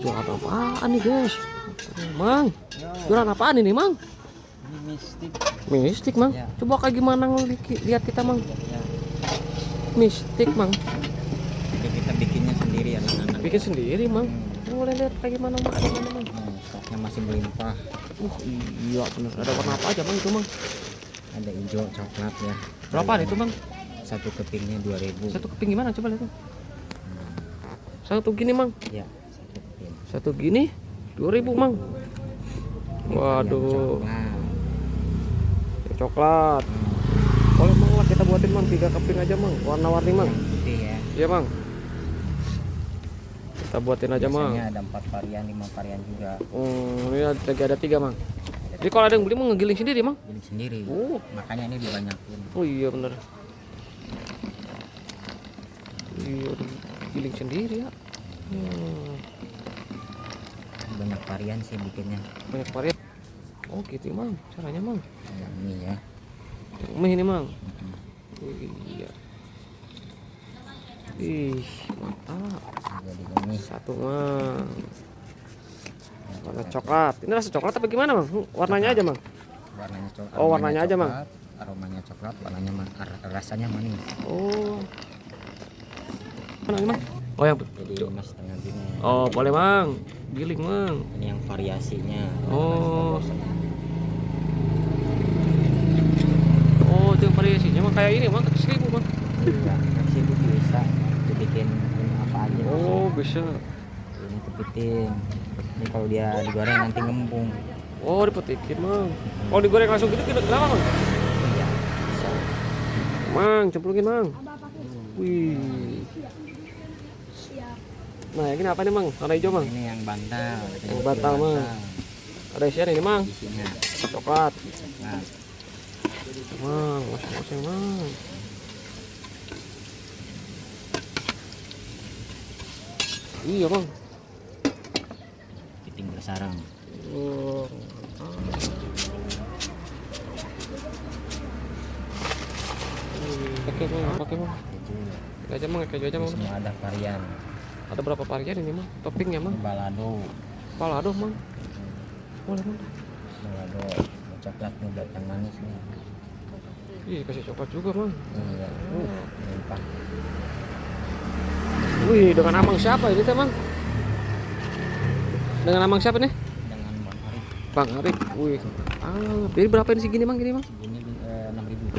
Jualan apaan nih guys? Mang, jualan apaan ini Mang? Ini mistik. Mistik Mang. Ya. Coba kayak gimana lihat kita Mang. Ya. Mistik Mang. Jadi kita bikinnya sendiri anak-anak. Bikin sendiri Mang. Boleh lihat kayak gimana Mang? Ada mana Mang? Stoknya masih melimpah. Iya bener. Ada warna apa aja Mang itu Mang? Ada hijau, coklat ya. Berapaan itu Mang? Satu kepingnya 2.000. Satu keping gimana? Coba lihat. Satu gini Mang. Ya, satu keping. Satu gini 2.000 Mang. Waduh. Yang coklat. Boleh Mang lah kita buatin Mang 3 keping aja Mang. Warna-warni Mang. Yang putih ya. Iya Mang. Kita buatin aja Mang. Biasanya ada 4 varian, 5 varian juga. Ini ada 3 Mang. Jadi kalau ada yang beli Mang ngegiling sendiri Mang. Giling sendiri. Oh. Makanya ini dibanyakin. Oh iya bener. Iya giling sendiri ya. Banyak varian sih bikinnya. Banyak varian. Oh gitu Mang. Caranya Mang. Yang ini ya. Mie ini Mang. Iya. Ih, mantap. Jadi ini Satu Mang. Warna coklat. Ini rasa coklat apa gimana Mang? Warnanya aja Mang. warnanya coklat. Oh, warnanya aja, Mang. Aromanya coklat, warnanya rasanya manis. Oh. Mana ini Mang? Oh yang Jadi mas setengah gini. Oh boleh Mang. Giling Mang. Ini yang variasinya. Oh. Oh itu yang variasinya Mang kayak ini Mang 1.000 Mang. Iya, kasih itu bisa dibikin apa aja. Oh bisa. Ini kepiting. Ini kalau dia digoreng nanti ngembung. Oh dipetikin Mang. Kalau digoreng langsung gitu kenapa Mang? Iya, bisa. Mang cemplungin Mang. Wih. Nah ini apa nih Mang? Warna hijau Mang. Ini yang bantal. Yang bantal, Mang. Ada isian ini Mang. Isinya Coklat. coklat. Mang, masuk Mang. Iya Mang. Kepiting bersarang. Oh. Pakai Mang, pakai Mang. Keju. Aja Mang, keju aja Mang. Semua ada varian. Ada berapa varian ini Mang? Toppingnya Mang. Balado. Balado Mang. Boleh Mang. Balado. Coklat nih buat yang manis nih. Ih, kasih coklat juga Mang. Iya. Melimpah. Wih, dengan amang siapa ini teh Mang? Dengan amang siapa nih? Dengan Bang Arif. Bang Arif. Wih. Jadi berapa ini segini Mang? Gini Mang? Ini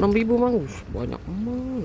6.000. 6.000 Mang. Banyak Mang.